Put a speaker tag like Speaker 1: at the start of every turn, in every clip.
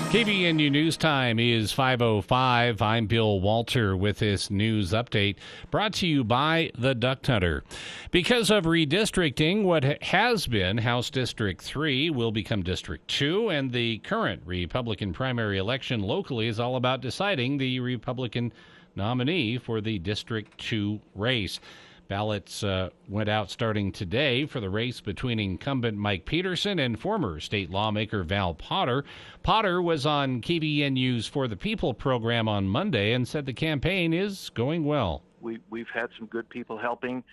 Speaker 1: KBNU News Time is 5:05. I'm Bill Walter with this news update brought to you by the Duck Hunter. Because of redistricting, what has been House District 3 will become District 2, and the current Republican primary election locally is all about deciding the Republican nominee for the District 2 race. Ballots went out starting today for the race between incumbent Mike Petersen and former state lawmaker Val Potter. Potter was on KBNU's For the People program on Monday and said the campaign is going well.
Speaker 2: We've had some good people helping.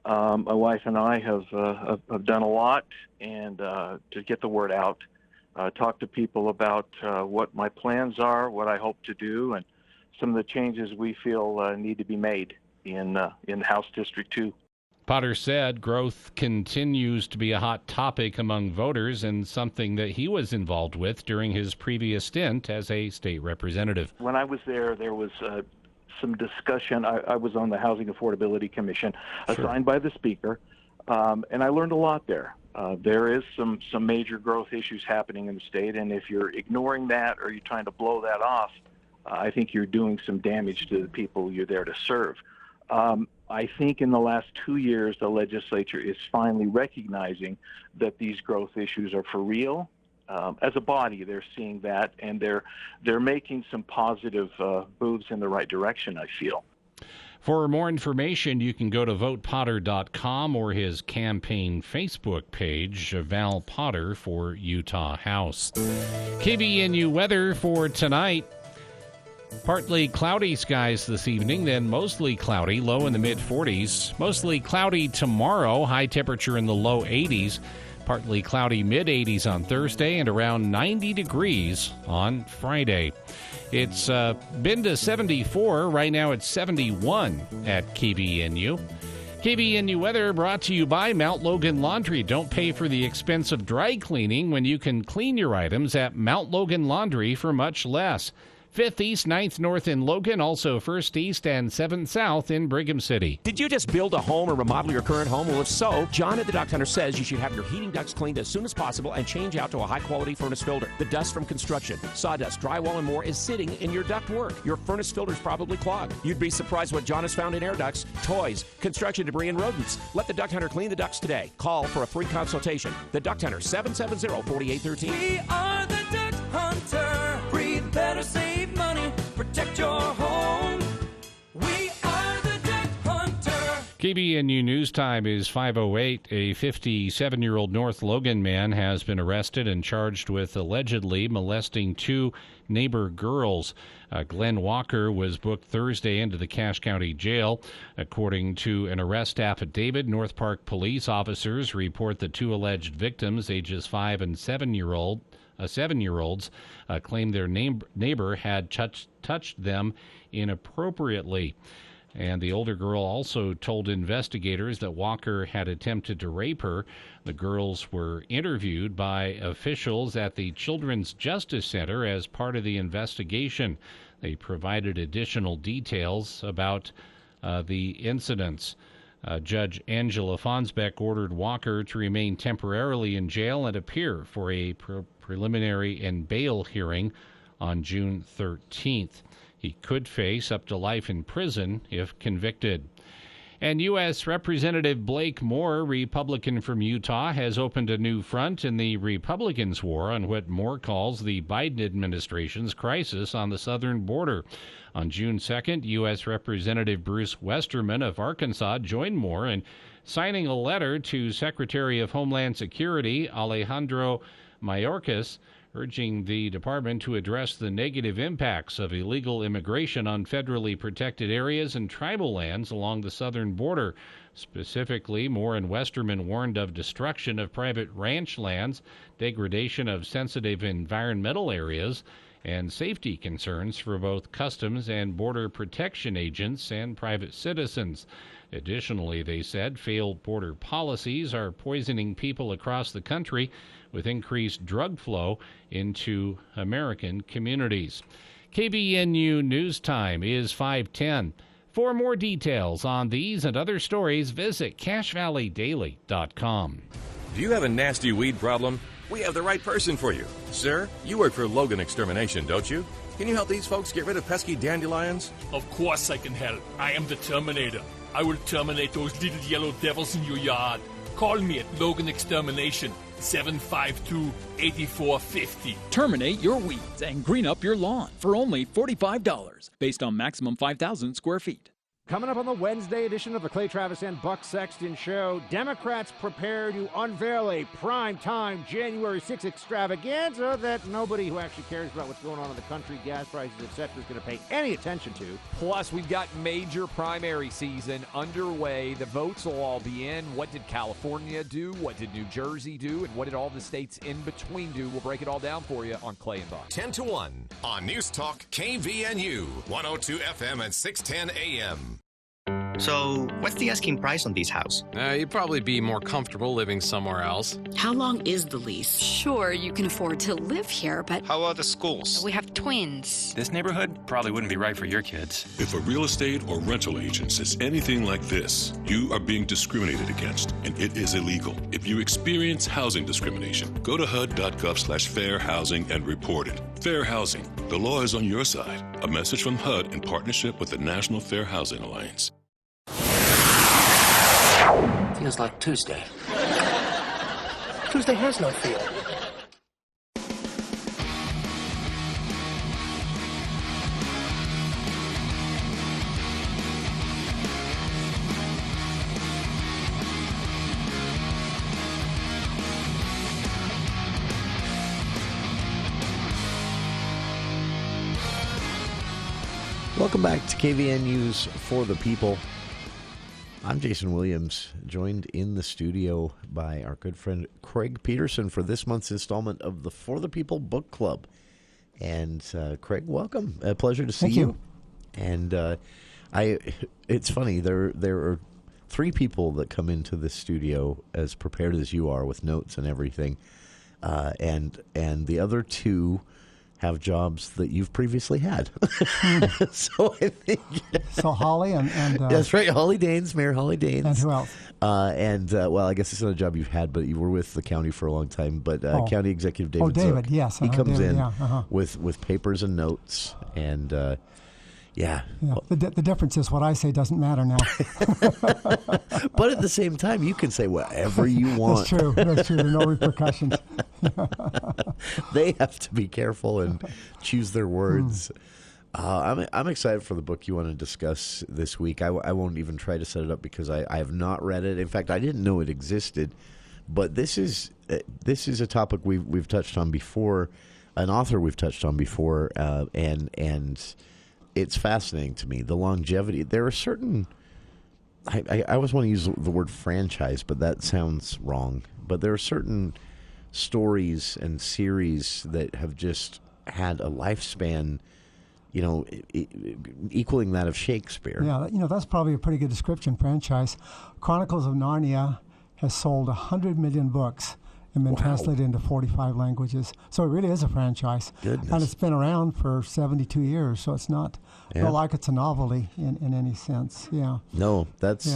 Speaker 2: My wife and I have done a lot and to get the word out, talk to people about what my plans are, what I hope to do, and some of the changes we feel need to be made in House District 2.
Speaker 1: Potter said growth continues to be a hot topic among voters and something that he was involved with during his previous stint as a state representative.
Speaker 2: When I was there was some discussion. I was on the Housing Affordability Commission assigned by the Speaker, and I learned a lot there. There is some major growth issues happening in the state, and if you're ignoring that or you're trying to blow that off, I think you're doing some damage to the people you're there to serve. I think in the last 2 years, the legislature is finally recognizing that these growth issues are for real. As a body, they're seeing that, and they're making some positive moves in the right direction, I feel.
Speaker 1: For more information, you can go to votepotter.com or his campaign Facebook page, Val Potter for Utah House. KBNU weather for tonight. Partly cloudy skies this evening, then mostly cloudy, low in the mid-40s. Mostly cloudy tomorrow, high temperature in the low 80s. Partly cloudy mid-80s on Thursday and around 90 degrees on Friday. It's been to 74. Right now it's 71 at KBNU. KBNU weather brought to you by Mount Logan Laundry. Don't pay for the expense of dry cleaning when you can clean your items at Mount Logan Laundry for much less. 5th East, 9th North in Logan, also 1st East and 7th South in Brigham City.
Speaker 3: Did you just build a home or remodel your current home? Well, if so, John at the Duck Hunter says you should have your heating ducts cleaned as soon as possible and change out to a high-quality furnace filter. The dust from construction, sawdust, drywall, and more is sitting in your ductwork. Your furnace filter is probably clogged. You'd be surprised what John has found in air ducts, toys, construction debris, and rodents. Let the Duck Hunter clean the ducts today. Call for a free consultation. The Duck Hunter, 770-4813.
Speaker 4: We are the Duck Hunter. Breathe better, save money. Protect your home. We are the Duck Hunter.
Speaker 1: KBNU News Time is 5:08. A 57-year-old North Logan man has been arrested and charged with allegedly molesting two neighbor girls. Glenn Walker was booked Thursday into the Cache County Jail. According to an arrest affidavit, North Park police officers report the two alleged victims, ages 5 and 7-year-olds, claimed their neighbor had touched them inappropriately. And the older girl also told investigators that Walker had attempted to rape her. The girls were interviewed by officials at the Children's Justice Center as part of the investigation. They provided additional details about the incidents. Judge Angela Fonsbeck ordered Walker to remain temporarily in jail and appear for a preliminary and bail hearing on June 13th. He could face up to life in prison if convicted. And U.S. Representative Blake Moore, Republican from Utah, has opened a new front in the Republicans' war on what Moore calls the Biden administration's crisis on the southern border. On June 2nd, U.S. Representative Bruce Westerman of Arkansas joined Moore in signing a letter to Secretary of Homeland Security Alejandro Mayorkas, urging the department to address the negative impacts of illegal immigration on federally protected areas and tribal lands along the southern border. Specifically, Moore and Westerman warned of destruction of private ranch lands, degradation of sensitive environmental areas, and safety concerns for both customs and border protection agents and private citizens. Additionally, they said failed border policies are poisoning people across the country with increased drug flow into American communities. KBNU News Time is 5:10. For more details on these and other stories, visit CacheValleyDaily.com.
Speaker 5: Do you have a nasty weed problem? We have the right person for you. Sir, you work for Logan Extermination, don't you? Can you help these folks get rid of pesky dandelions?
Speaker 6: Of course I can help. I am the Terminator. I will terminate those little yellow devils in your yard. Call me at Logan Extermination, 752-8450.
Speaker 7: Terminate your weeds and green up your lawn for only $45, based on maximum 5,000 square feet.
Speaker 8: Coming up on the Wednesday edition of the Clay Travis and Buck Sexton Show, Democrats prepare to unveil a prime-time January 6th extravaganza that nobody who actually cares about what's going on in the country, gas prices, etc., is going to pay any attention to.
Speaker 9: Plus, we've got major primary season underway. The votes will all be in. What did California do? What did New Jersey do? And what did all the states in between do? We'll break it all down for you on Clay and Buck.
Speaker 10: 10 to 1 on News Talk KVNU, 102 FM and 610 AM.
Speaker 11: So, what's the asking price on this house?
Speaker 12: You'd probably be more comfortable living somewhere else.
Speaker 13: How long is the lease?
Speaker 14: Sure, you can afford to live here, but...
Speaker 15: How are the schools?
Speaker 14: We have twins.
Speaker 15: This neighborhood probably wouldn't be right for your kids.
Speaker 16: If a real estate or rental agent says anything like this, you are being discriminated against, and it is illegal. If you experience housing discrimination, go to HUD.gov/fair housing and report it. Fair housing. The law is on your side. A message from HUD in partnership with the National Fair Housing Alliance.
Speaker 17: Feels like Tuesday. Tuesday has no feel.
Speaker 18: Welcome back to KVNU's For the People. I'm Jason Williams, joined in the studio by our good friend Craig Petersen for this month's installment of the For the People Book Club. And Craig, welcome. A pleasure to see you. And it's funny, there are three people that come into this studio as prepared as you are with notes and everything. And the other two have jobs that you've previously had. So I think...
Speaker 19: So Holly and
Speaker 18: that's right, Holly Danes, Mayor Holly Danes.
Speaker 19: And who else?
Speaker 18: Well, I guess it's not a job you've had, but you were with the county for a long time. But County Executive David
Speaker 19: David,
Speaker 18: Zook,
Speaker 19: yes.
Speaker 18: He comes
Speaker 19: David,
Speaker 18: in with papers and notes, and yeah.
Speaker 19: The difference is what I say doesn't matter now.
Speaker 18: But at the same time, you can say whatever you want.
Speaker 19: That's true. There are no repercussions.
Speaker 18: They have to be careful and choose their words. I'm excited for the book you want to discuss this week. I won't even try to set it up because I have not read it. In fact, I didn't know it existed. But this is a topic we've touched on before, an author we've touched on before, and it's fascinating to me. The longevity. There are certain. I always want to use the word franchise, but that sounds wrong. But there are certain stories and series that have just had a lifespan, equaling that of Shakespeare.
Speaker 19: Yeah, that's probably a pretty good description, franchise. Chronicles of Narnia has sold 100 million books and been translated into 45 languages. So it really is a franchise.
Speaker 18: Goodness.
Speaker 19: And it's been around for 72 years, so it's not like it's a novelty in any sense. Yeah.
Speaker 18: No, that's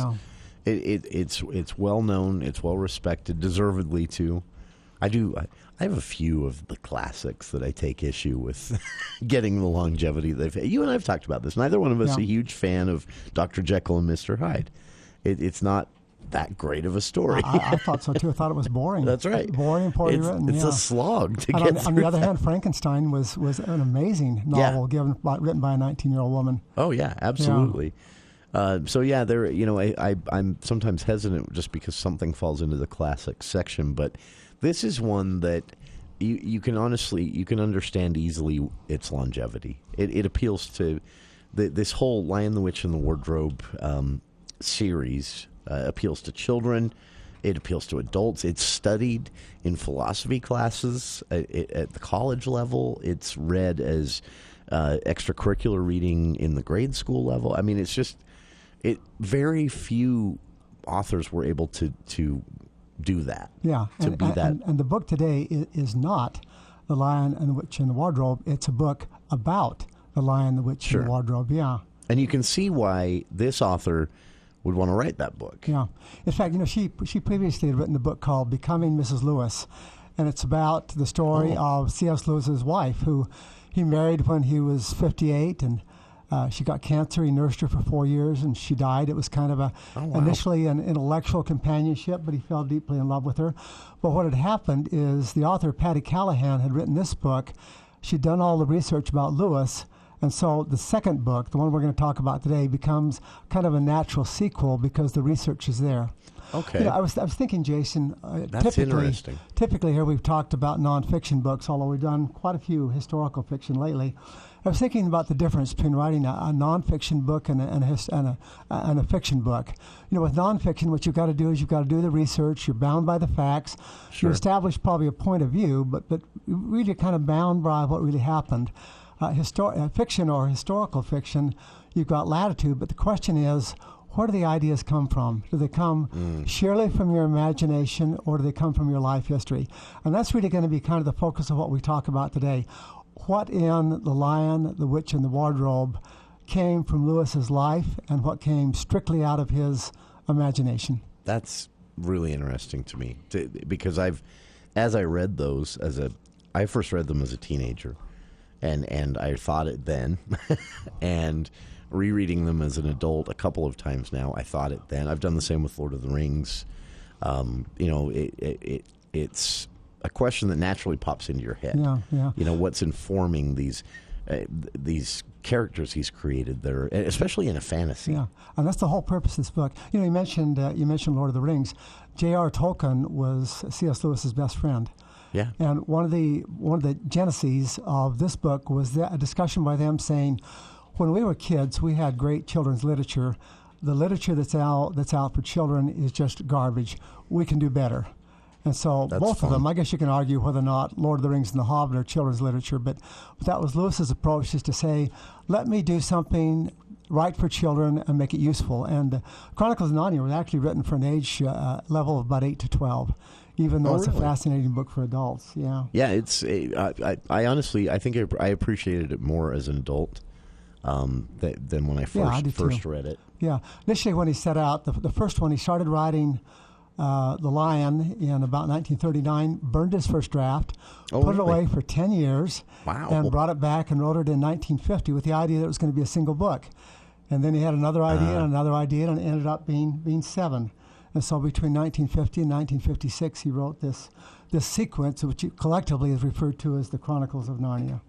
Speaker 18: it's well known, it's well respected, deservedly too. I have a few of the classics that I take issue with getting the longevity they've had. You and I have talked about this. Neither one of us a huge fan of Dr. Jekyll and Mr. Hyde. It's not that great of a story.
Speaker 19: I thought so too. I thought it was boring.
Speaker 18: That's right.
Speaker 19: Boring and poorly written.
Speaker 18: It's a slog to get through.
Speaker 19: On the other hand, Frankenstein was an amazing novel written by a 19-year-old woman.
Speaker 18: Oh yeah, absolutely. I'm sometimes hesitant just because something falls into the classic section, but this is one that you can understand easily its longevity. It appeals to this whole Lion, the Witch, and the Wardrobe series. Appeals to children. It appeals to adults. It's studied in philosophy classes at the college level. It's read as extracurricular reading in the grade school level. I mean, it's just very few authors were able to do that.
Speaker 19: Yeah, and the book today is not The Lion and the Witch and the Wardrobe. It's a book about the Lion, the Witch, and the Wardrobe. Yeah,
Speaker 18: and you can see why this author would want to write that book.
Speaker 19: Yeah. In fact, she previously had written a book called Becoming Mrs. Lewis, and it's about the story of C.S. Lewis's wife, who he married when he was 58, and she got cancer. He nursed her for 4 years, and she died. It was kind of initially an intellectual companionship, but he fell deeply in love with her. But what had happened is the author, Patty Callahan, had written this book. She'd done all the research about Lewis, and so the second book, the one we're going to talk about today, becomes kind of a natural sequel because the research is there.
Speaker 18: Okay.
Speaker 19: You know, I was thinking, Jason,
Speaker 18: That's interesting.
Speaker 19: Typically here we've talked about nonfiction books, although we've done quite a few historical fiction lately. I was thinking about the difference between writing a nonfiction book and a fiction book. You know, with nonfiction, what you've got to do is you've got to do the research. You're bound by the facts.
Speaker 18: Sure.
Speaker 19: You establish probably a point of view, but really kind of bound by what really happened. Fiction or historical fiction, you've got latitude, but the question is, where do the ideas come from? Do they come sheerly from your imagination, or do they come from your life history? And that's really going to be kind of the focus of what we talk about today. What in The Lion, the Witch, and the Wardrobe came from Lewis's life, and what came strictly out of his imagination?
Speaker 18: That's really interesting to me, because as I read those, I first read them as a teenager, and I thought it then, and rereading them as an adult a couple of times now, I thought it then. I've done the same with Lord of the Rings. You know, it's a question that naturally pops into your head.
Speaker 19: Yeah.
Speaker 18: You know, what's informing these characters he's created there, especially in a fantasy.
Speaker 19: Yeah, and that's the whole purpose of this book. You know, you mentioned Lord of the Rings. J.R. Tolkien was C.S. Lewis's best friend.
Speaker 18: Yeah.
Speaker 19: And one of the geneses of this book was a discussion by them saying, when we were kids, we had great children's literature. The literature that's out for children is just garbage. We can do better. And so both of them, I guess you can argue whether or not Lord of the Rings and The Hobbit are children's literature, but that was Lewis's approach, is to say, let me do something right for children and make it useful. And Chronicles of Narnia was actually written for an age level of about 8 to 12, even though it's a fascinating book for adults. Yeah.
Speaker 18: Yeah, I honestly, I think I appreciated it more as an adult than when I first read it.
Speaker 19: Yeah. Initially, when he set out, the first one, he started writing The Lion in about 1939, burned his first draft, put it away for 10 years, and brought it back and wrote it in 1950 with the idea that it was going to be a single book. And then he had another idea and another idea, and it ended up being 7. And so between 1950 and 1956, he wrote this sequence, which collectively is referred to as the Chronicles of Narnia.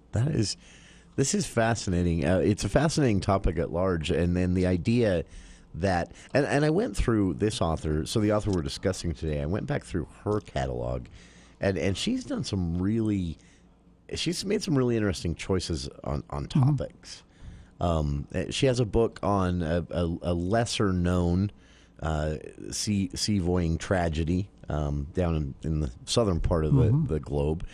Speaker 18: This is fascinating. It's a fascinating topic at large, and then the idea that, and I went through this author, so the author we're discussing today, I went back through her catalog, and she's made some really interesting choices on topics. She has a book on a lesser known sea voying tragedy down in the southern part of the globe.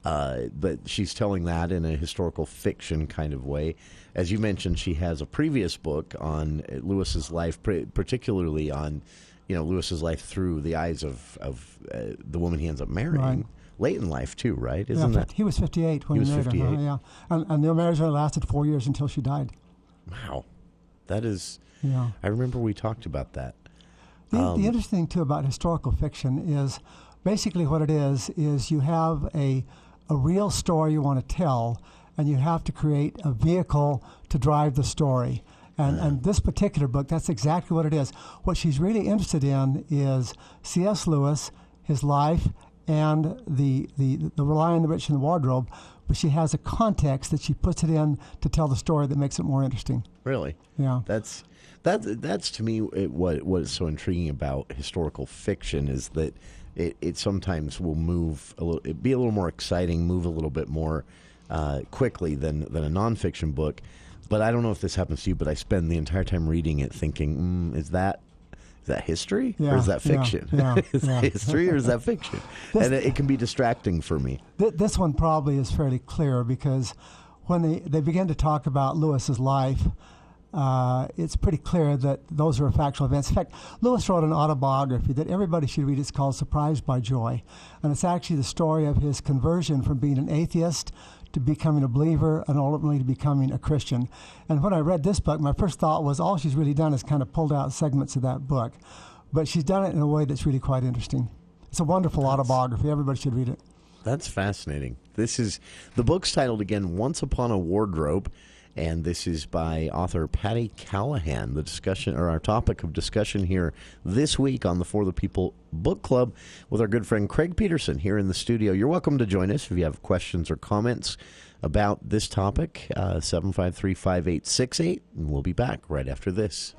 Speaker 18: But she's telling that in a historical fiction kind of way. As you mentioned, she has a previous book on Lewis's life, particularly on, Lewis's life through the eyes of the woman he ends up marrying.
Speaker 19: Right.
Speaker 18: Late in life, too, right? Isn't that?
Speaker 19: He was 58 when he married her. Yeah, and their marriage only lasted 4 years until she died.
Speaker 18: Wow. That is...
Speaker 19: Yeah.
Speaker 18: I remember we talked about that.
Speaker 19: The interesting thing, too, about historical fiction is basically what it is you have a real story you want to tell, and you have to create a vehicle to drive the story. And this particular book, that's exactly what it is. What she's really interested in is C.S. Lewis, his life, and the Lion, the Witch, and the Wardrobe, but she has a context that she puts it in to tell the story that makes it more interesting.
Speaker 18: Really?
Speaker 19: Yeah.
Speaker 18: That's to me what is so intriguing about historical fiction is that it sometimes will be a little more exciting, move a little bit more quickly than a nonfiction book. But I don't know if this happens to you, but I spend the entire time reading it thinking, is that history or is that fiction? Is that history or is that fiction? And it can be distracting for me.
Speaker 19: This one probably is fairly clear because when they begin to talk about Lewis's life, it's pretty clear that those are factual events. In fact, Lewis wrote an autobiography that everybody should read. It's called Surprised by Joy. And it's actually the story of his conversion from being an atheist to becoming a believer and ultimately to becoming a Christian. And when I read this book, my first thought was all she's really done is kind of pulled out segments of that book. But she's done it in a way that's really quite interesting. It's a wonderful autobiography. Everybody should read it.
Speaker 18: That's fascinating. The book's titled again, Once Upon a Wardrobe, and this is by author Patty Callahan. The discussion, or our topic of discussion here this week on the For the People Book Club with our good friend Craig Petersen here in the studio. You're welcome to join us if you have questions or comments about this topic, 753-5868, and we'll be back right after this.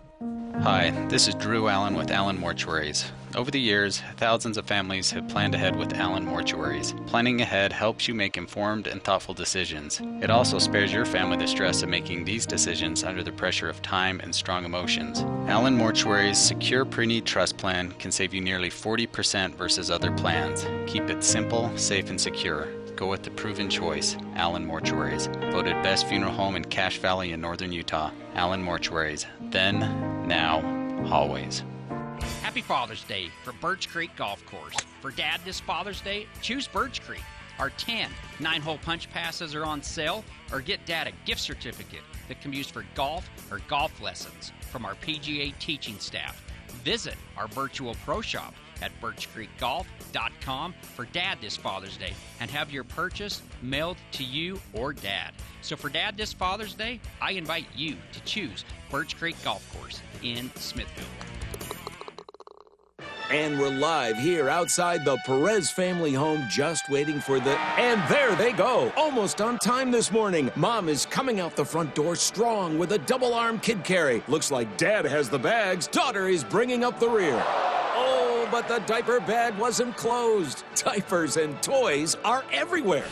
Speaker 15: Hi, this is Drew Allen with Allen Mortuaries. Over the years, thousands of families have planned ahead with Allen Mortuaries. Planning ahead helps you make informed and thoughtful decisions. It also spares your family the stress of making these decisions under the pressure of time and strong emotions. Allen Mortuaries' secure pre-need trust plan can save you nearly 40% versus other plans. Keep it simple, safe, and secure. Go with the proven choice, Allen Mortuaries. Voted best funeral home in Cache Valley in northern Utah. Allen Mortuaries. Then, now, always.
Speaker 13: Happy Father's Day for Birch Creek Golf Course. For Dad this Father's Day, choose Birch Creek. Our 10 9-hole punch passes are on sale, or get Dad a gift certificate that can be used for golf or golf lessons from our PGA teaching staff. Visit our virtual pro shop at birchcreekgolf.com for Dad this Father's Day and have your purchase mailed to you or Dad. So for Dad this Father's Day, I invite you to choose Birch Creek Golf Course in Smithville.
Speaker 20: And we're live here outside the Perez family home, just waiting for the... And there they go, almost on time this morning. Mom is coming out the front door strong with a double-arm kid carry. Looks like Dad has the bags. Daughter is bringing up the rear. Oh, but the diaper bag wasn't closed. Diapers and toys are everywhere.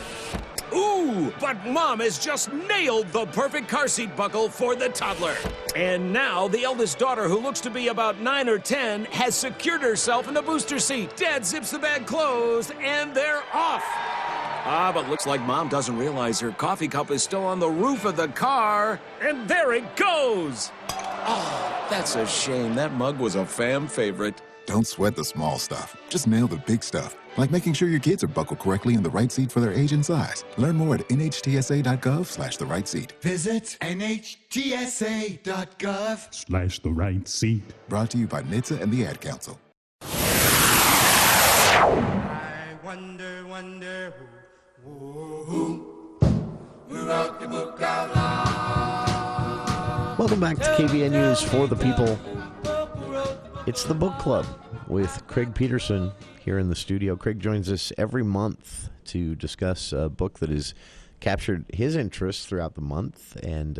Speaker 20: Ooh, but Mom has just nailed the perfect car seat buckle for the toddler. And now the eldest daughter, who looks to be about 9 or 10, has secured herself in the booster seat. Dad zips the bag closed, and they're off. But looks like Mom doesn't realize her coffee cup is still on the roof of the car. And there it goes. Oh, that's a shame. That mug was a fam favorite.
Speaker 21: Don't sweat the small stuff. Just nail the big stuff, like making sure your kids are buckled correctly in the right seat for their age and size. Learn more at nhtsa.gov/the right seat.
Speaker 22: Visit nhtsa.gov/the right seat.
Speaker 21: Brought to you by NHTSA and the Ad Council.
Speaker 22: I wonder who wrote the book out loud.
Speaker 18: Welcome back to KVN News For the People. It's the Book Club with Craig Petersen here in the studio. Craig joins us every month to discuss a book that has captured his interest throughout the month and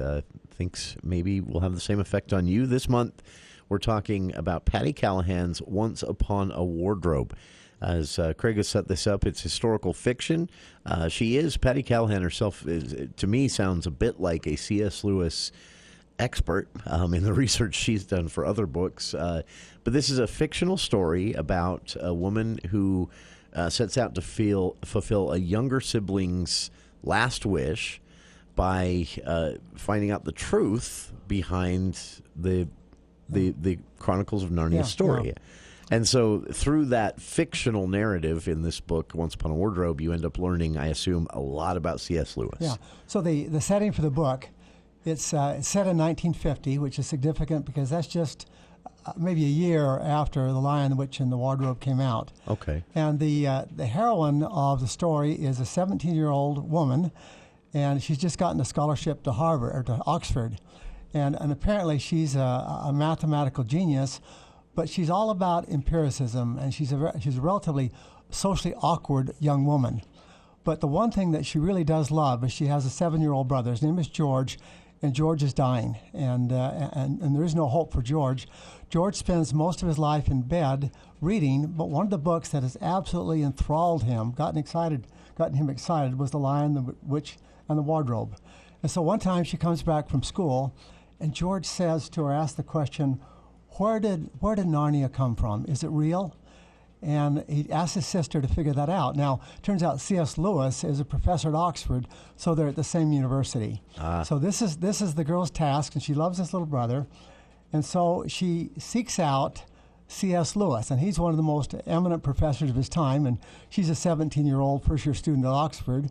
Speaker 18: thinks maybe will have the same effect on you. This month, we're talking about Patty Callahan's Once Upon a Wardrobe. As Craig has set this up, it's historical fiction. Patty Callahan herself, to me, sounds a bit like a C.S. Lewis expert in the research she's done for other books. But this is a fictional story about a woman who sets out to fulfill a younger sibling's last wish by finding out the truth behind the Chronicles of Narnia story. Yeah. And so through that fictional narrative in this book, Once Upon a Wardrobe, you end up learning, I assume, a lot about C.S. Lewis.
Speaker 19: Yeah. So the setting for the book, it's set in 1950, which is significant because that's just maybe a year after The Lion, the Witch, and the Wardrobe came out.
Speaker 18: Okay.
Speaker 19: And the heroine of the story is a 17-year-old woman, and she's just gotten a scholarship to Harvard or to Oxford, and apparently she's a mathematical genius, but she's all about empiricism, and she's a relatively socially awkward young woman. But the one thing that she really does love is she has a 7-year-old brother. His name is George, and George is dying, and there is no hope for George. George spends most of his life in bed reading, but one of the books that has absolutely enthralled him, gotten him excited, was The Lion, the Witch, and the Wardrobe. And so one time she comes back from school, and George says to her, asks the question, where did Narnia come from? Is it real? And he asked his sister to figure that out. Now, it turns out C.S. Lewis is a professor at Oxford, so they're at the same university. So this is the girl's task, and she loves this little brother. And so she seeks out C.S. Lewis, and he's one of the most eminent professors of his time, and she's a 17-year-old first-year student at Oxford.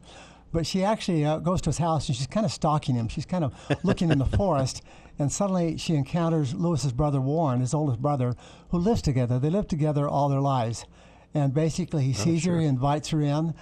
Speaker 19: But she actually goes to his house, and she's kind of stalking him. She's kind of looking in the forest, and suddenly she encounters Lewis's brother Warren, his oldest brother, who lives together. They live together all their lives. And basically he sees her, he invites her in,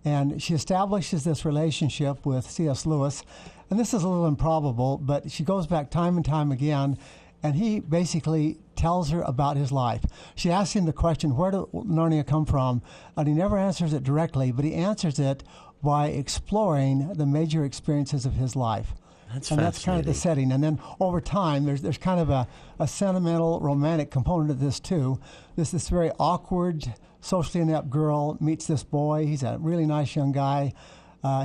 Speaker 19: And she establishes this relationship with C.S. Lewis. And this is a little improbable, but she goes back time and time again, and he basically tells her about his life. She asks him the question, where did Narnia come from? And he never answers it directly, but he answers it by exploring the major experiences of his life. That's kind of the setting. And then over time, there's kind of a sentimental, romantic component of this, too. This very awkward, socially inept girl meets this boy. He's a really nice young guy.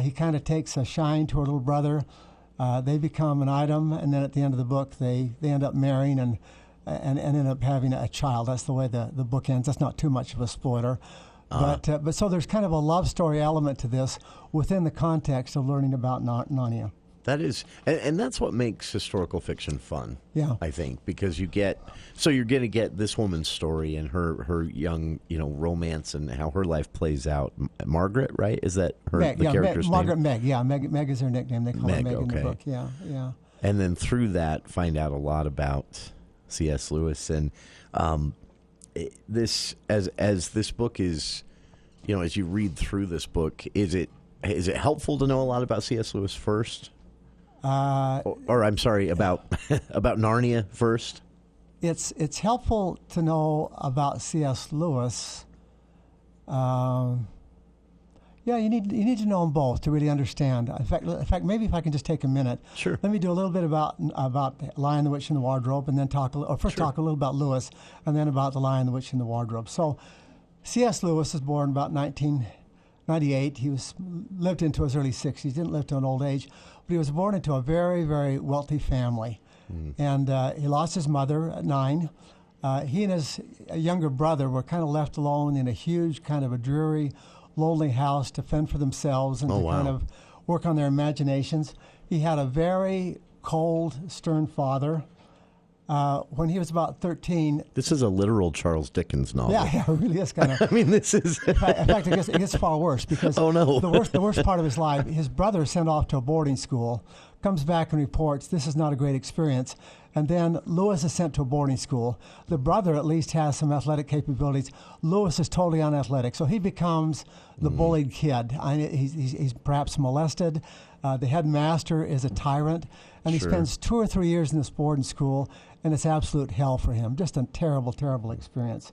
Speaker 19: He kind of takes a shine to her little brother. They become an item, and then at the end of the book, they end up marrying and end up having a child. That's the way the book ends. That's not too much of a spoiler. But so there's kind of a love story element to this within the context of learning about Narnia.
Speaker 18: That is, and that's what makes historical fiction fun.
Speaker 19: Yeah,
Speaker 18: I think, because you're going to get this woman's story and her young, romance and how her life plays out. Margaret, right? Is that her character's name?
Speaker 19: Margaret Meg. Yeah, Meg is her nickname. They call her Meg in the book. Yeah.
Speaker 18: And then through that, find out a lot about C.S. Lewis and this as this book is, as you read through this book, is it helpful to know a lot about C.S. Lewis first? Or I'm sorry, about Narnia first.
Speaker 19: It's helpful to know about C.S. Lewis. You need to know them both to really understand. In fact, maybe if I can just take a minute.
Speaker 18: Sure.
Speaker 19: Let me do a little bit about Lion, the Witch, and the Wardrobe, and then talk a little about Lewis, and then about the Lion, the Witch, and the Wardrobe. So, C.S. Lewis was born about 1998. He lived into his early 60s. He didn't live to an old age, but he was born into a very, very wealthy family. And he lost his mother at 9. He and his younger brother were kind of left alone in a huge, kind of a dreary, lonely house to fend for themselves and kind of work on their imaginations. He had a very cold, stern father. When he was about 13...
Speaker 18: This is a literal Charles Dickens novel.
Speaker 19: Yeah, it really is kind of...
Speaker 18: I mean, this is...
Speaker 19: In fact, it gets far worse because the worst part of his life, his brother is sent off to a boarding school, comes back and reports, this is not a great experience. And then Lewis is sent to a boarding school. The brother at least has some athletic capabilities. Lewis is totally unathletic, so he becomes the bullied kid. He's perhaps molested. The headmaster is a tyrant, and he spends 2 or 3 years in this boarding school, and it's absolute hell for him. Just a terrible, terrible experience.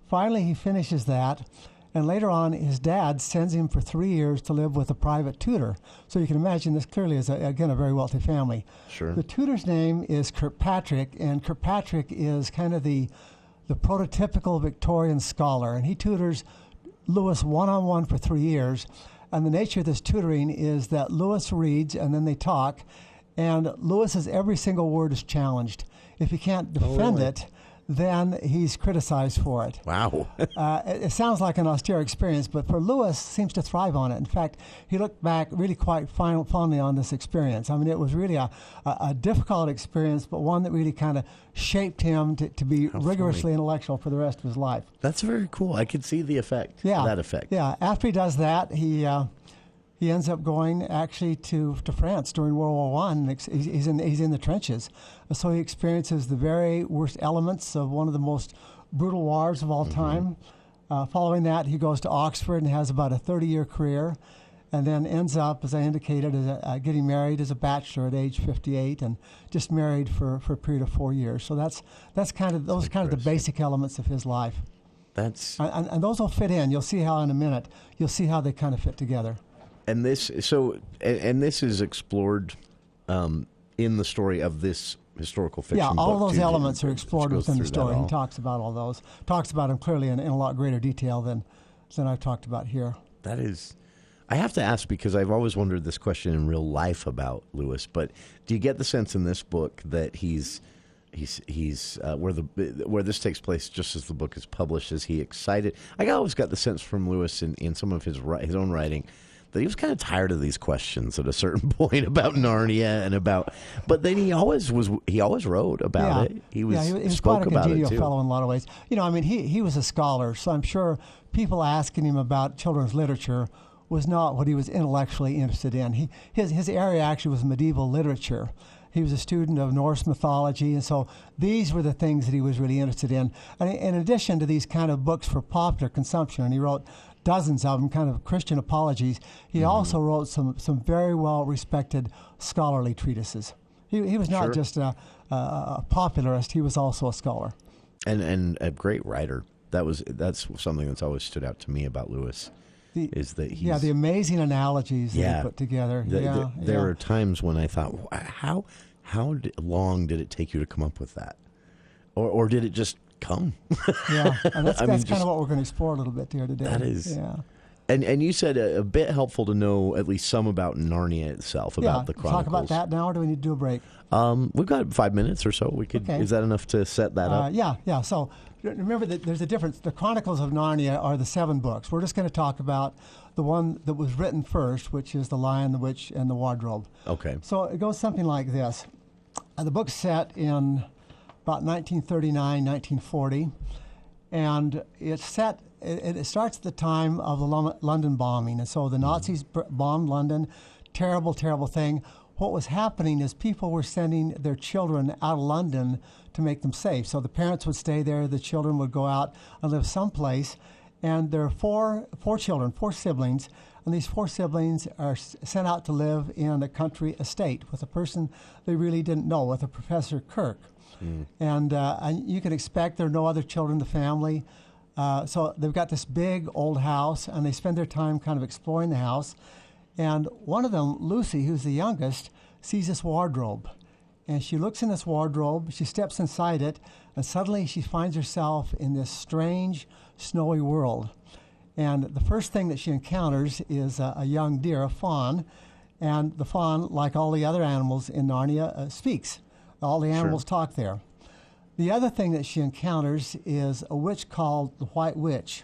Speaker 19: Finally, he finishes that, and later on, his dad sends him for 3 years to live with a private tutor. So you can imagine this clearly is, again, a very wealthy family.
Speaker 18: Sure.
Speaker 19: The tutor's name is Kirkpatrick, and Kirkpatrick is kind of the prototypical Victorian scholar, and he tutors Lewis one-on-one for 3 years. And the nature of this tutoring is that Lewis reads, and then they talk, and Lewis's every single word is challenged. If he can't defend it, then he's criticized for it.
Speaker 18: Wow.
Speaker 19: It sounds like an austere experience, but for Lewis, seems to thrive on it. In fact, he looked back really quite fondly on this experience. I mean, it was really a difficult experience, but one that really kind of shaped him to be rigorously intellectual for the rest of his life.
Speaker 18: That's very cool. I could see the effect.
Speaker 19: Yeah.
Speaker 18: That effect.
Speaker 19: Yeah. After he does that, he ends up going actually to France during World War I. He's in the trenches. So he experiences the very worst elements of one of the most brutal wars of all time. Following that, he goes to Oxford and has about a 30-year career, and then ends up, as I indicated, getting married as a bachelor at age 58, and just married for a period of 4 years. So that's kind of the basic elements of his life. And those will fit in. You'll see how in a minute. You'll see how they kind of fit together.
Speaker 18: And this is explored in the story of this historical fiction book.
Speaker 19: Yeah, all those
Speaker 18: too.
Speaker 19: elements are explored within the story. He talks about all those. Talks about them clearly in a lot greater detail than I've talked about here.
Speaker 18: That is, I have to ask because I've always wondered this question in real life about Lewis. But do you get the sense in this book that he's where this takes place just as the book is published? Is he excited? I always got the sense from Lewis in some of his own writing that he was kind of tired of these questions at a certain point about Narnia and about, but then he always wrote about it. He spoke about it too.
Speaker 19: He was quite a congenial fellow in a lot of ways. I mean, he was a scholar, so I'm sure people asking him about children's literature was not what he was intellectually interested in. His area actually was medieval literature. He was a student of Norse mythology, and so these were the things that he was really interested in. And in addition to these kind of books for popular consumption, and he wrote dozens of them, kind of Christian apologies. He also wrote some very well-respected scholarly treatises. He was not just a popularist; he was also a scholar,
Speaker 18: and a great writer. That's something that's always stood out to me about Lewis. Is that he's,
Speaker 19: the amazing analogies that he put together.
Speaker 18: There are times when I thought, how long did it take you to come up with that, or did it just come?
Speaker 19: And that's kind of what we're going to explore a little bit here today.
Speaker 18: That is, And you said a bit helpful to know at least some about Narnia itself, about the Chronicles.
Speaker 19: Talk about that now, or do we need to do a break?
Speaker 18: We've got 5 minutes or so. We could. Okay. Is that enough to set that up?
Speaker 19: Yeah. So remember that there's a difference. The Chronicles of Narnia are the 7 books. We're just going to talk about the one that was written first, which is The Lion, the Witch, and the Wardrobe.
Speaker 18: Okay.
Speaker 19: So it goes something like this. The book's set in about 1939, 1940, and it's set. It starts at the time of the London bombing, and so the Nazis bombed London. Terrible, terrible thing. What was happening is people were sending their children out of London to make them safe. So the parents would stay there, the children would go out and live someplace. And there are four children, 4 siblings, and these 4 siblings are sent out to live in a country estate with a person they really didn't know, with a Professor Kirk. And you can expect there are no other children in the family. So they've got this big old house, and they spend their time kind of exploring the house. And one of them, Lucy, who's the youngest, sees this wardrobe. And she looks in this wardrobe, she steps inside it, and suddenly she finds herself in this strange, snowy world. And the first thing that she encounters is a young deer, a fawn. And the fawn, like all the other animals in Narnia, speaks. All the animals talk there. The other thing that she encounters is a witch called the White Witch.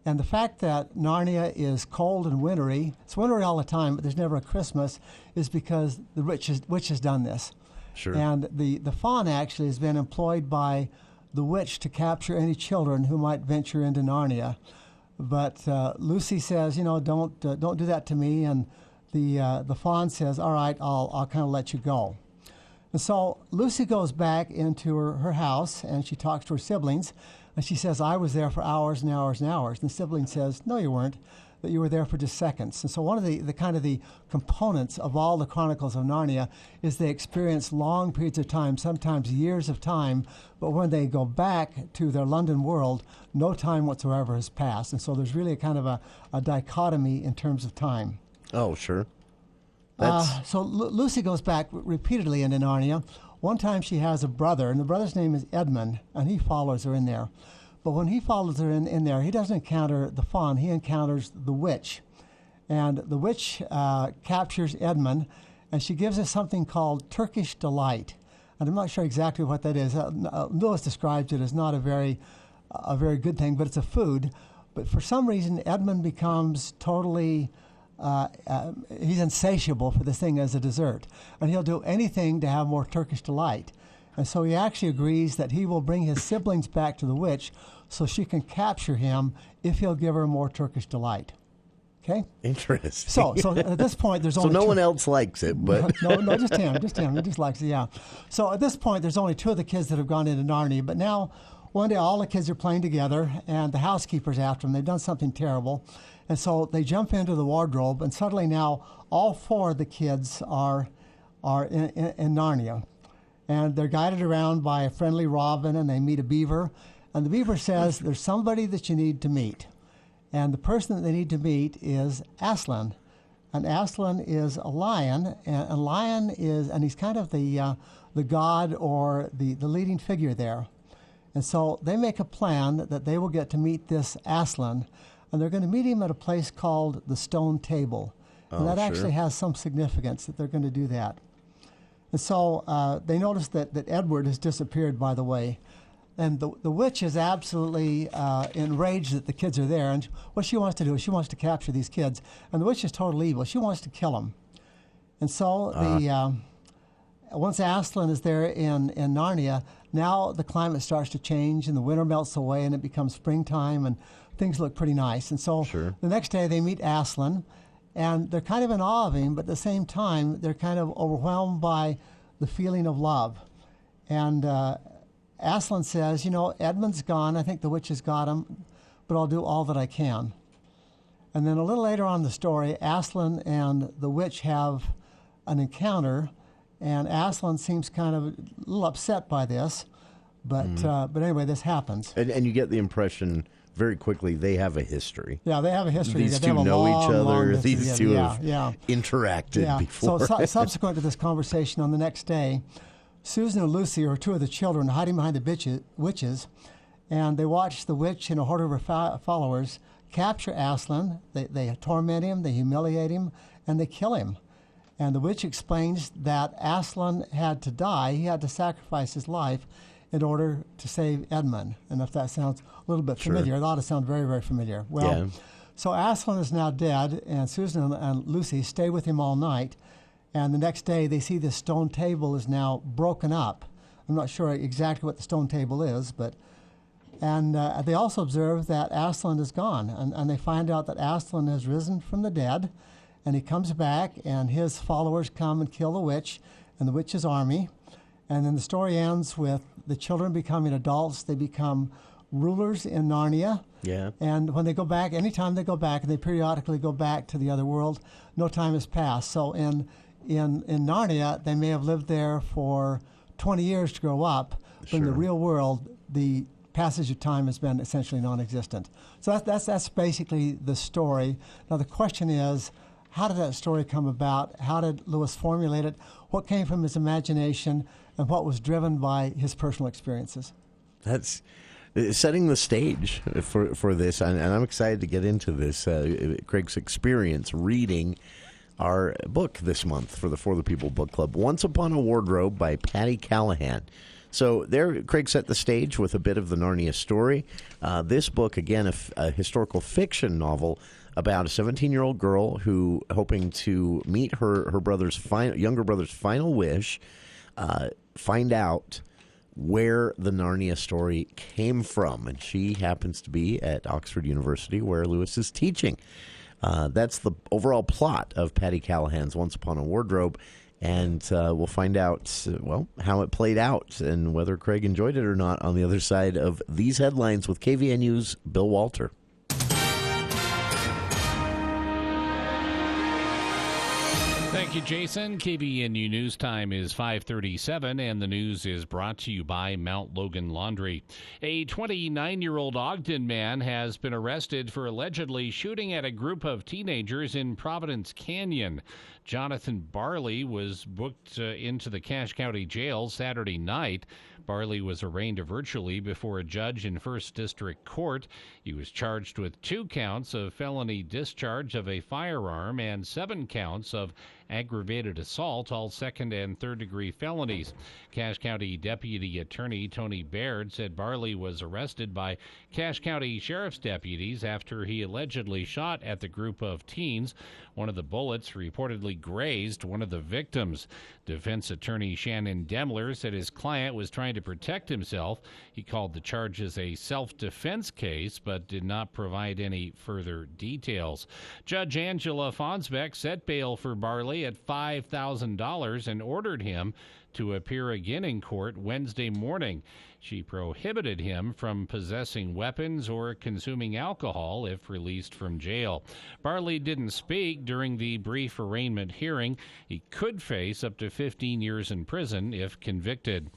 Speaker 19: And the fact that Narnia is cold and wintry, it's wintry all the time, but there's never a Christmas, is because the witch has done this.
Speaker 18: Sure.
Speaker 19: And the fawn actually has been employed by the witch to capture any children who might venture into Narnia. But Lucy says, don't do that to me. And the fawn says, all right, I'll kind of let you go. And so Lucy goes back into her house, and she talks to her siblings, and she says, I was there for hours and hours and hours. And the sibling says, no, you weren't, that you were there for just seconds. And so one of the kind of the components of all the Chronicles of Narnia is they experience long periods of time, sometimes years of time, but when they go back to their London world, no time whatsoever has passed. And so there's really a kind of a dichotomy in terms of time.
Speaker 18: Oh, sure.
Speaker 19: So Lucy goes back repeatedly into Narnia. One time she has a brother, and the brother's name is Edmund, and he follows her in there. But when he follows her in there, he doesn't encounter the fawn, he encounters the witch. And the witch captures Edmund, and she gives us something called Turkish delight. And I'm not sure exactly what that is. Lewis describes it as not a very good thing, but it's a food. But for some reason, Edmund becomes totally... he's insatiable for this thing as a dessert, and he'll do anything to have more Turkish delight. And so he actually agrees that he will bring his siblings back to the witch so she can capture him if he'll give her more Turkish delight. Okay?
Speaker 18: Interesting.
Speaker 19: So at this point, there's only
Speaker 18: no one else likes it, but...
Speaker 19: no, just him. He just likes it, yeah. So at this point, there's only 2 of the kids that have gone into Narnia, but now one day all the kids are playing together, and the housekeeper's after them. They've done something terrible. And so they jump into the wardrobe, and suddenly now all 4 of the kids are in Narnia. And they're guided around by a friendly robin, and they meet a beaver. And the beaver says, there's somebody that you need to meet. And the person that they need to meet is Aslan. And Aslan is a lion, and a lion is, and he's kind of the god or the leading figure there. And so they make a plan that they will get to meet this Aslan, and they're going to meet him at a place called the Stone Table. And that actually has some significance that they're going to do that. And so they notice that Edward has disappeared, by the way. And the witch is absolutely enraged that the kids are there. And what she wants to do is she wants to capture these kids. And the witch is totally evil. She wants to kill them. And so once Aslan is there in Narnia, now the climate starts to change and the winter melts away and it becomes springtime and things look pretty nice. And so the next day they meet Aslan, and they're kind of in awe of him, but at the same time they're kind of overwhelmed by the feeling of love. And Aslan says, Edmund's gone. I think the witch has got him, but I'll do all that I can. And then a little later on in the story, Aslan and the witch have an encounter, and Aslan seems kind of a little upset by this. But anyway, this happens.
Speaker 18: And you get the impression very quickly they have a history.
Speaker 19: Yeah, they have a history.
Speaker 18: These
Speaker 19: They
Speaker 18: two
Speaker 19: have a
Speaker 18: know
Speaker 19: long,
Speaker 18: each
Speaker 19: long
Speaker 18: other.
Speaker 19: history
Speaker 18: These
Speaker 19: together.
Speaker 18: two have interacted before.
Speaker 19: So subsequent to this conversation on the next day, Susan and Lucy are two of the children hiding behind the witches, and they watch the witch and a horde of her followers capture Aslan. They torment him, they humiliate him, and they kill him. And the witch explains that Aslan had to die. He had to sacrifice his life in order to save Edmund. And if that sounds a little bit familiar, it ought to sound very, very familiar. Well, so Aslan is now dead, and Susan and Lucy stay with him all night. And the next day, they see this stone table is now broken up. I'm not sure exactly what the stone table is, but... And they also observe that Aslan is gone. And they find out that Aslan has risen from the dead, and he comes back, and his followers come and kill the witch and the witch's army. And then the story ends with the children becoming adults. They become rulers in Narnia.
Speaker 18: Yeah.
Speaker 19: And when they go back, anytime they go back, and they periodically go back to the other world, no time has passed. So in Narnia, they may have lived there for 20 years to grow up, but in the real world, the passage of time has been essentially non-existent. So that's basically the story. Now the question is, how did that story come about? How did Lewis formulate it? What came from his imagination, and what was driven by his personal experiences?
Speaker 18: That's setting the stage for this, and I'm excited to get into this. Craig's experience reading our book this month for the For the People Book Club, Once Upon a Wardrobe by Patty Callahan. So there, Craig set the stage with a bit of the Narnia story. This book, again, a historical fiction novel about a 17-year-old girl who, hoping to meet her younger brother's final wish, find out where the Narnia story came from. And she happens to be at Oxford University, where Lewis is teaching. That's the overall plot of Patty Callahan's Once Upon a Wardrobe. And we'll find out, how it played out and whether Craig enjoyed it or not on the other side of these headlines with KVNU's Bill Walter.
Speaker 1: Thank you, Jason. KVNU News Time is 5:37, and the news is brought to you by Mount Logan Laundry. A 29-year-old Ogden man has been arrested for allegedly shooting at a group of teenagers in Providence Canyon. Jonathan Barley was booked into the Cache County Jail Saturday night. Barley was arraigned virtually before a judge in First District Court. He was charged with 2 counts of felony discharge of a firearm and 7 counts of aggravated assault, all second and third degree felonies. Cache County Deputy Attorney Tony Baird said Barley was arrested by Cache County Sheriff's deputies after he allegedly shot at the group of teens. One of the bullets reportedly grazed one of the victims. Defense attorney Shannon Demler said his client was trying to protect himself. He called the charges a self-defense case, but did not provide any further details. Judge Angela Fonsbeck set bail for Barley at $5,000 and ordered him to appear again in court Wednesday morning. She prohibited him from possessing weapons or consuming alcohol if released from jail. Barley didn't speak during the brief arraignment hearing. He could face up to 15 years in prison if convicted.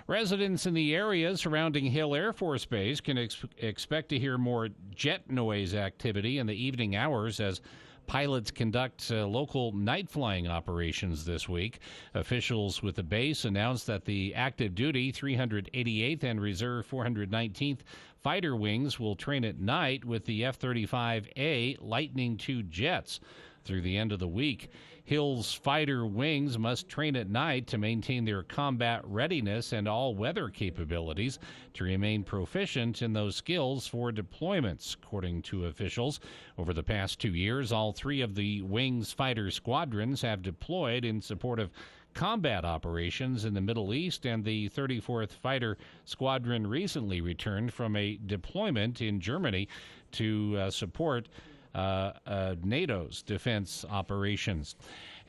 Speaker 1: Residents in the area surrounding Hill Air Force Base can expect to hear more jet noise activity in the evening hours as pilots conduct local night flying operations this week. Officials with the base announced that the active duty 388th and Reserve 419th fighter wings will train at night with the F-35A Lightning II jets through the end of the week. Hill's fighter wings must train at night to maintain their combat readiness and all-weather capabilities to remain proficient in those skills for deployments, according to officials. Over the past 2 years, all 3 of the wings fighter squadrons have deployed in support of combat operations in the Middle East, and the 34th Fighter Squadron recently returned from a deployment in Germany to support NATO's defense operations.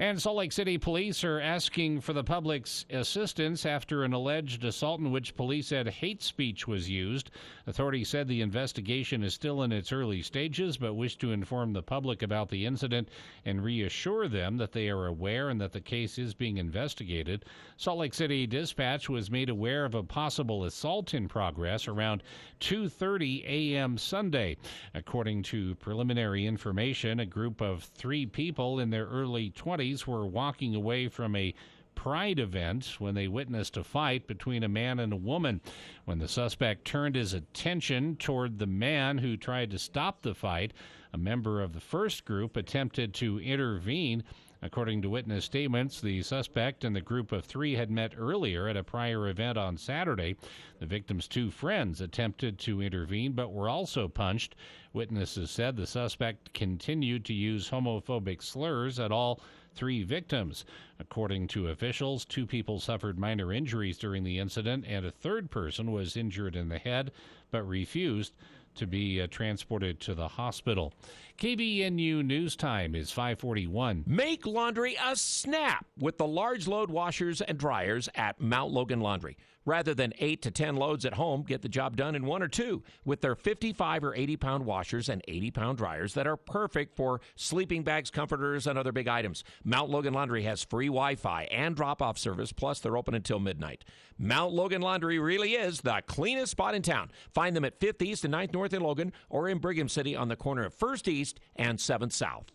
Speaker 1: And Salt Lake City police are asking for the public's assistance after an alleged assault in which police said hate speech was used. Authorities said the investigation is still in its early stages, but wish to inform the public about the incident and reassure them that they are aware and that the case is being investigated. Salt Lake City Dispatch was made aware of a possible assault in progress around 2:30 a.m. Sunday. According to preliminary information, a group of 3 people in their early 20s were walking away from a Pride event when they witnessed a fight between a man and a woman. When the suspect turned his attention toward the man who tried to stop the fight, a member of the first group attempted to intervene. According to witness statements, the suspect and the group of 3 had met earlier at a prior event on Saturday. The victim's 2 friends attempted to intervene but were also punched. Witnesses said the suspect continued to use homophobic slurs at all 3 victims. According to officials, 2 people suffered minor injuries during the incident, and a 3rd person was injured in the head but refused to be transported to the hospital. KVNU News Time is 5:41.
Speaker 2: Make laundry a snap with the large load washers and dryers at Mount Logan Laundry. Rather than 8 to 10 loads at home, get the job done in 1 or 2 with their 55 or 80-pound washers and 80-pound dryers that are perfect for sleeping bags, comforters, and other big items. Mount Logan Laundry has free Wi-Fi and drop-off service, plus they're open until midnight. Mount Logan Laundry really is the cleanest spot in town. Find them at 5th East and 9th North in Logan or in Brigham City on the corner of 1st East and 7th South.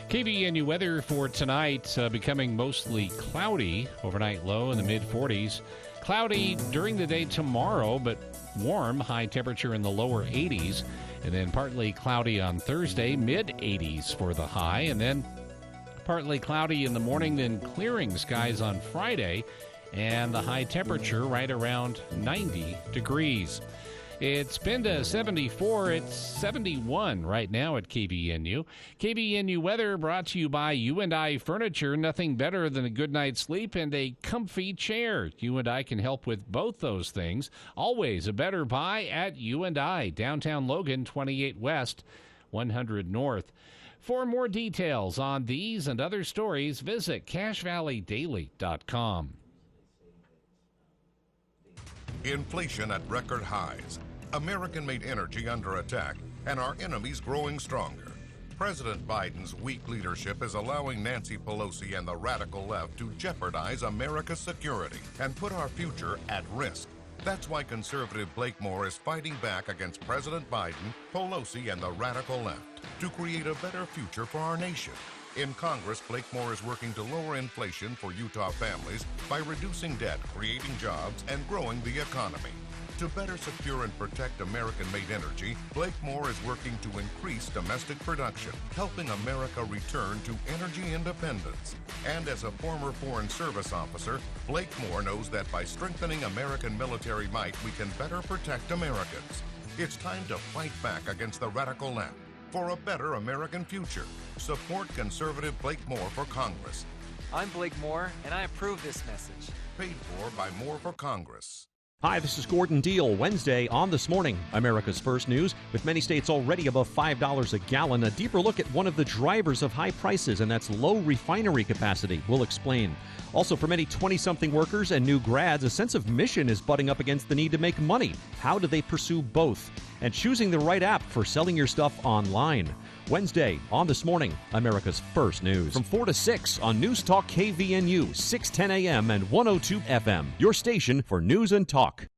Speaker 1: KVNU weather for tonight, becoming mostly cloudy. Overnight low in the mid-40s. Cloudy during the day tomorrow, but warm. High temperature in the lower 80s. And then partly cloudy on Thursday, mid-80s for the high. And then partly cloudy in the morning, then clearing skies on Friday. And the high temperature right around 90 degrees. It's been to 74. It's 71 right now at KVNU. KVNU weather brought to you by U&I Furniture. Nothing better than a good night's sleep and a comfy chair. U&I can help with both those things. Always a better buy at U&I. Downtown Logan, 28 West, 100 North. For more details on these and other stories, visit CashValleyDaily.com.
Speaker 3: Inflation at record highs. American-made energy under attack, and our enemies growing stronger. President Biden's weak leadership is allowing Nancy Pelosi and the radical left to jeopardize America's security and put our future at risk. That's why conservative Blake Moore is fighting back against President Biden, Pelosi, and the radical left to create a better future for our nation. In Congress, Blake Moore is working to lower inflation for Utah families by reducing debt, creating jobs, and growing the economy. To better secure and protect American-made energy, Blake Moore is working to increase domestic production, helping America return to energy independence. And as a former Foreign Service officer, Blake Moore knows that by strengthening American military might, we can better protect Americans. It's time to fight back against the radical left for a better American future. Support conservative Blake Moore for Congress.
Speaker 23: I'm Blake Moore, and I approve this message.
Speaker 3: Paid for by Moore for Congress.
Speaker 24: Hi, this is Gordon Deal. Wednesday on This Morning, America's First News. With many states already above $5 a gallon, a deeper look at one of the drivers of high prices, and that's low refinery capacity. We'll explain. Also, for many 20-something workers and new grads, a sense of mission is butting up against the need to make money. How do they pursue both? And choosing the right app for selling your stuff online. Wednesday on This Morning, America's First News. From 4 to 6 on News Talk KVNU, 610 AM and 102 FM. Your station for news and talk.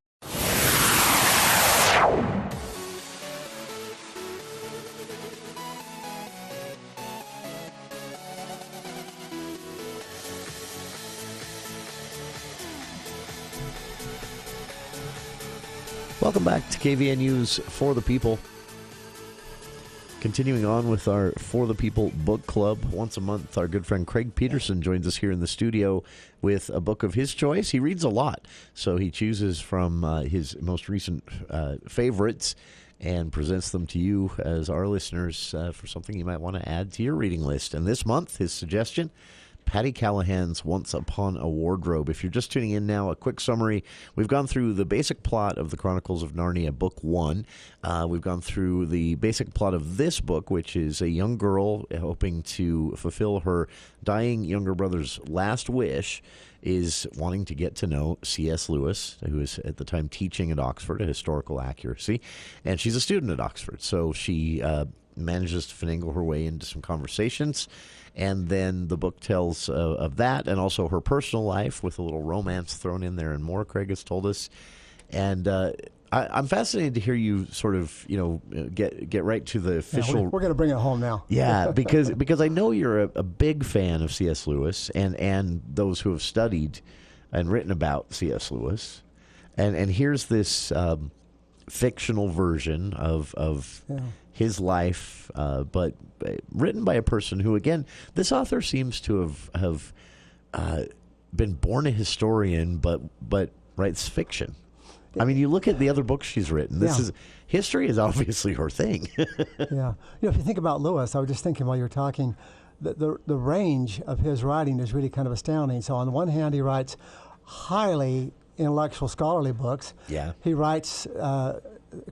Speaker 18: Welcome back to KVNU's For the People. Continuing on with our For the People book club. Once a month, our good friend Craig Petersen joins us here in the studio with a book of his choice. He reads a lot, so he chooses from his most recent favorites and presents them to you as our listeners for something you might want to add to your reading list. And this month, his suggestion, Patty Callahan's Once Upon a Wardrobe. If you're just tuning in now, a quick summary. We've gone through the basic plot of the Chronicles of Narnia, Book 1. We've gone through the basic plot of this book, which is a young girl hoping to fulfill her dying younger brother's last wish, is wanting to get to know C.S. Lewis, who is at the time teaching at Oxford, a historical accuracy, and she's a student at Oxford. So she manages to finagle her way into some conversations, and then the book tells of that and also her personal life with a little romance thrown in there and more, Craig has told us. And I'm fascinated to hear you sort of, get right to the official...
Speaker 19: Yeah, we're going to bring it home now.
Speaker 18: Yeah, because I know you're a big fan of C.S. Lewis and those who have studied and written about C.S. Lewis. And here's this fictional version of his life, but written by a person who, again, this author seems to have been born a historian, but writes fiction. I mean, you look at the other books she's written. History is obviously her thing.
Speaker 19: Yeah. If you think about Lewis, I was just thinking while you were talking, the range of his writing is really kind of astounding. So on the one hand, he writes highly intellectual scholarly books.
Speaker 18: Yeah.
Speaker 19: He writes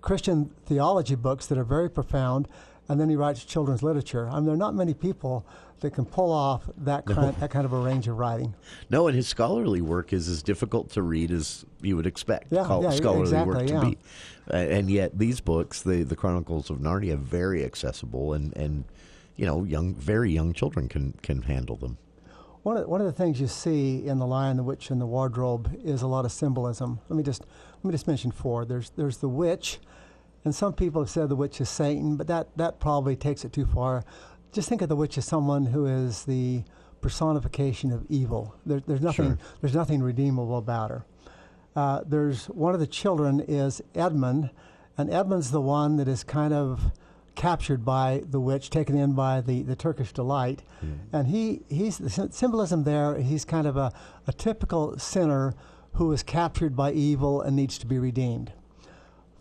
Speaker 19: Christian theology books that are very profound, and then he writes children's literature. I mean, there are not many people that can pull off that kind of a range of writing.
Speaker 18: No, and his scholarly work is as difficult to read as you would expect scholarly work to be. And yet these books, the Chronicles of Narnia, very accessible, and very young children can handle them.
Speaker 19: One of the things you see in The Lion, the Witch, and the Wardrobe is a lot of symbolism. Let me just mention 4. There's the witch, and some people have said the witch is Satan, but that probably takes it too far. Just think of the witch as someone who is the personification of evil. There's nothing redeemable about her. There's one of the children is Edmund, and Edmund's the one that is kind of captured by the witch, taken in by the Turkish delight. And he's the symbolism there. He's kind of a typical sinner who is captured by evil and needs to be redeemed.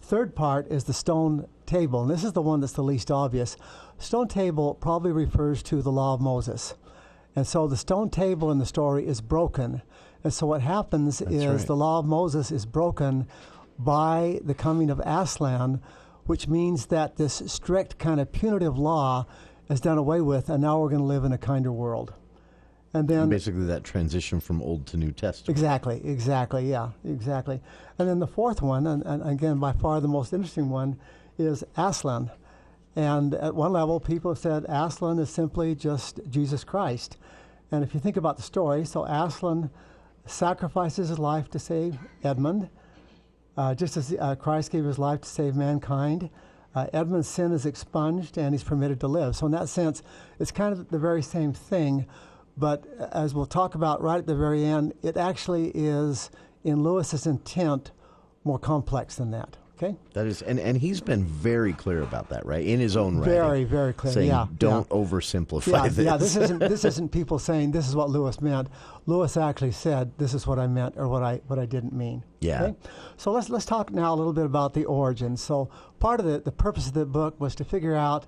Speaker 19: Third part is the stone table, and this is the one that's the least obvious. Stone table probably refers to the law of Moses. And so the stone table in the story is broken. And so what happens the law of Moses is broken by the coming of Aslan, which means that this strict kind of punitive law is done away with, and now we're going to live in a kinder world. And then
Speaker 18: basically that transition from Old to New Testament.
Speaker 19: Exactly, yeah, exactly. And then the fourth one, and again by far the most interesting one, is Aslan. And at one level, people have said Aslan is simply just Jesus Christ. And if you think about the story, so Aslan sacrifices his life to save Edmund, just as Christ gave his life to save mankind. Edmund's sin is expunged and he's permitted to live. So in that sense, it's kind of the very same thing. But as we'll talk about right at the very end, it actually is, in Lewis's intent, more complex than that. Okay?
Speaker 18: That is, and he's been very clear about that, right? In his own writing.
Speaker 19: Very, very clear.
Speaker 18: Saying, don't oversimplify this.
Speaker 19: Yeah, this isn't people saying this is what Lewis meant. Lewis actually said this is what I meant or what I didn't mean.
Speaker 18: Yeah.
Speaker 19: Okay? So let's talk now a little bit about the origin. So part of the purpose of the book was to figure out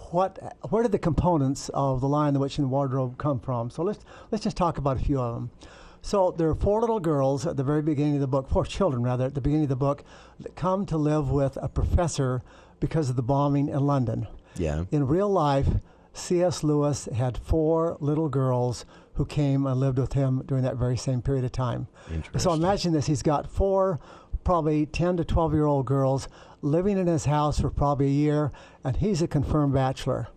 Speaker 19: where did the components of The Lion, the Witch, and the Wardrobe come from. So let's just talk about a few of them. So there are 4 little girls at the very beginning of the book, 4 children rather, at the beginning of the book, that come to live with a professor because of the bombing in London.
Speaker 18: Yeah.
Speaker 19: In real life, C.S. Lewis had 4 little girls who came and lived with him during that very same period of time. So imagine this. He's got 4 probably 10 to 12-year-old girls living in his house for probably a year, and he's a confirmed bachelor.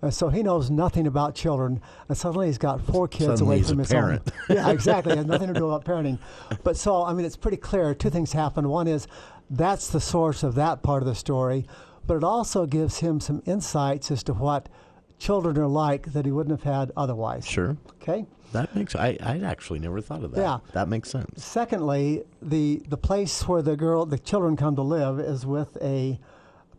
Speaker 19: And so he knows nothing about children, and suddenly he's got 4 kids away from his home. Yeah, exactly. It has nothing to do about parenting. But so, I mean, it's pretty clear. 2 things happen. One is that's the source of that part of the story, but it also gives him some insights as to what children are like that he wouldn't have had otherwise.
Speaker 18: Sure.
Speaker 19: Okay?
Speaker 18: That makes I'd actually never thought of that.
Speaker 19: Yeah.
Speaker 18: That makes sense.
Speaker 19: Secondly, the place where the children come to live is with a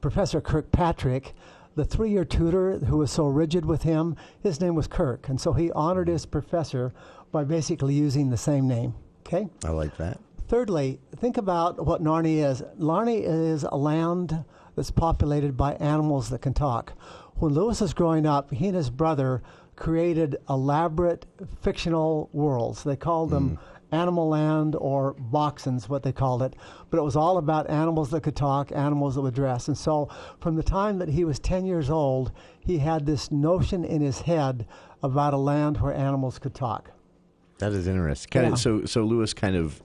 Speaker 19: Professor Kirkpatrick. The 3-year tutor who was so rigid with him, his name was Kirk, and so he honored his professor by basically using the same name. Okay?
Speaker 18: I like that.
Speaker 19: Thirdly, think about what Narnia is. Narnia is a land that's populated by animals that can talk. When Lewis was growing up, he and his brother created elaborate fictional worlds. They called them Animal Land or Boxens, what they called it. But it was all about animals that could talk, animals that would dress. And so from the time that he was 10 years old, he had this notion in his head about a land where animals could talk.
Speaker 18: That is interesting. So Lewis kind of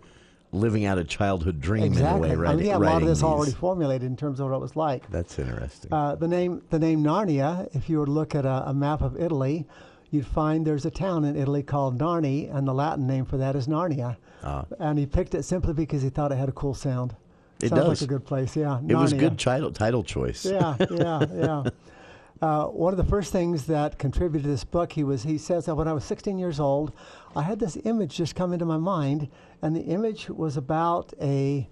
Speaker 18: living out a childhood dream
Speaker 19: exactly.
Speaker 18: in a way, right?
Speaker 19: He had a lot of this already formulated in terms of what it was like.
Speaker 18: That's interesting.
Speaker 19: The name Narnia, if you were to look at a map of Italy, you'd find there's a town in Italy called Narni, and the Latin name for that is Narnia. And he picked it simply because he thought it had a cool sound.
Speaker 18: It
Speaker 19: Sounds
Speaker 18: does.
Speaker 19: like a good place, yeah.
Speaker 18: It was a
Speaker 19: Narnia.
Speaker 18: good title choice.
Speaker 19: Yeah. One of the first things that contributed to this book, he says that when I was 16 years old, I had this image just come into my mind, and the image was about a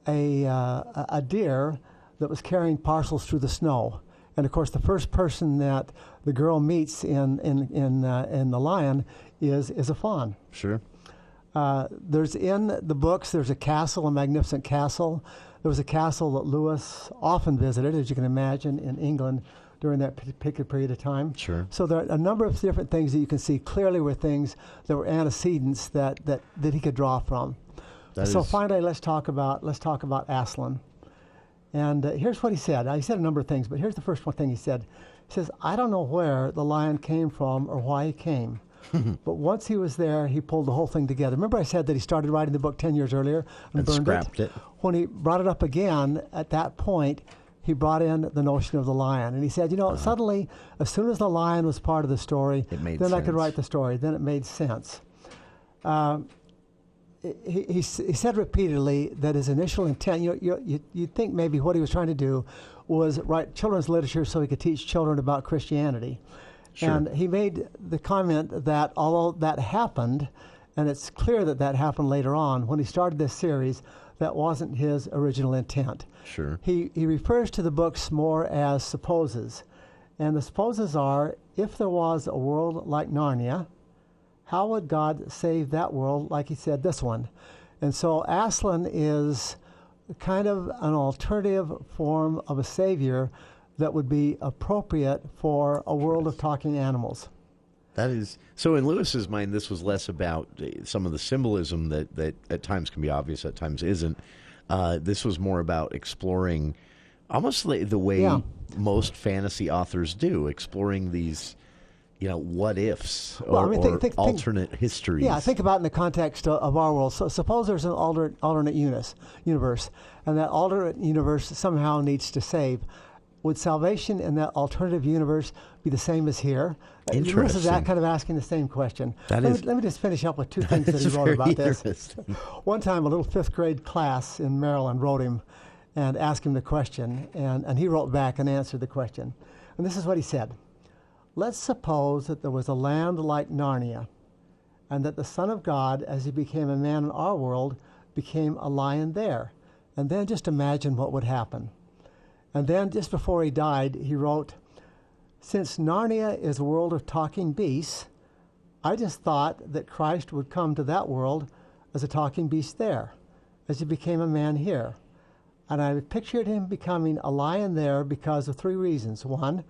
Speaker 19: deer that was carrying parcels through the snow. And of course, the first person that the girl meets in the lion is a fawn.
Speaker 18: Sure.
Speaker 19: There's in the books. There's a castle, a magnificent castle. There was a castle that Lewis often visited, as you can imagine, in England during that particular period of time.
Speaker 18: Sure.
Speaker 19: So there are a number of different things that you can see clearly were things that were antecedents that he could draw from. Finally, let's talk about Aslan. And here's what he said. He said a number of things, but here's the first one thing he said. He says, I don't know where the lion came from or why he came. But once he was there, he pulled the whole thing together. Remember I said that he started writing the book 10 years earlier and burned
Speaker 18: scrapped it?
Speaker 19: When he brought it up again, at that point, he brought in the notion of the lion. And he said, suddenly, as soon as the lion was part of the story, then I could write the story. Then it made sense. He said repeatedly that his initial intent, you'd think maybe what he was trying to do was write children's literature so he could teach children about Christianity. Sure. And he made the comment that although that happened, and it's clear that happened later on, when he started this series, that wasn't his original intent.
Speaker 18: Sure.
Speaker 19: He refers to the books more as supposes. And the supposes are, if there was a world like Narnia, how would God save that world like he said this one? And so Aslan is kind of an alternative form of a savior that would be appropriate for a world of talking animals.
Speaker 18: That is so. In Lewis's mind, this was less about some of the symbolism that at times can be obvious, at times isn't. This was more about exploring, almost the way most fantasy authors do, exploring these, what ifs or alternate histories.
Speaker 19: Yeah, think about it in the context of our world. So suppose there's an alternate universe, and that alternate universe somehow needs to save. Would salvation in that alternative universe be the same as here?
Speaker 18: Interesting.
Speaker 19: This is kind of asking the same question.
Speaker 18: Let
Speaker 19: me just finish up with two things that he wrote about this. One time, a little fifth grade class in Maryland wrote him and asked him the question, and he wrote back and answered the question. And this is what he said. Let's suppose that there was a land like Narnia, and that the Son of God, as he became a man in our world, became a lion there. And then just imagine what would happen. And then, just before he died, he wrote, since Narnia is a world of talking beasts, I just thought that Christ would come to that world as a talking beast there, as he became a man here. And I pictured him becoming a lion there because of three reasons. One,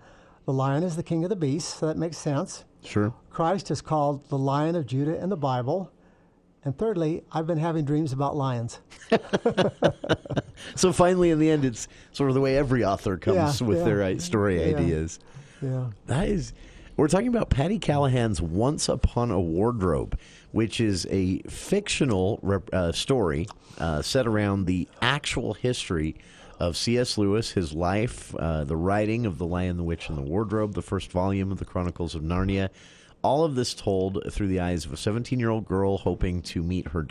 Speaker 19: the lion is the king of the beasts, so that makes sense.
Speaker 18: Sure.
Speaker 19: Christ is called the Lion of Judah in the Bible. And thirdly, I've been having dreams about lions.
Speaker 18: So finally, in the end, it's sort of the way every author comes with their story ideas.
Speaker 19: Yeah.
Speaker 18: We're talking about Patty Callahan's Once Upon a Wardrobe, which is a fictional story set around the actual history of C.S. Lewis, his life, the writing of The Lion, the Witch, and the Wardrobe, the first volume of the Chronicles of Narnia. All of this told through the eyes of a 17-year-old girl hoping to meet her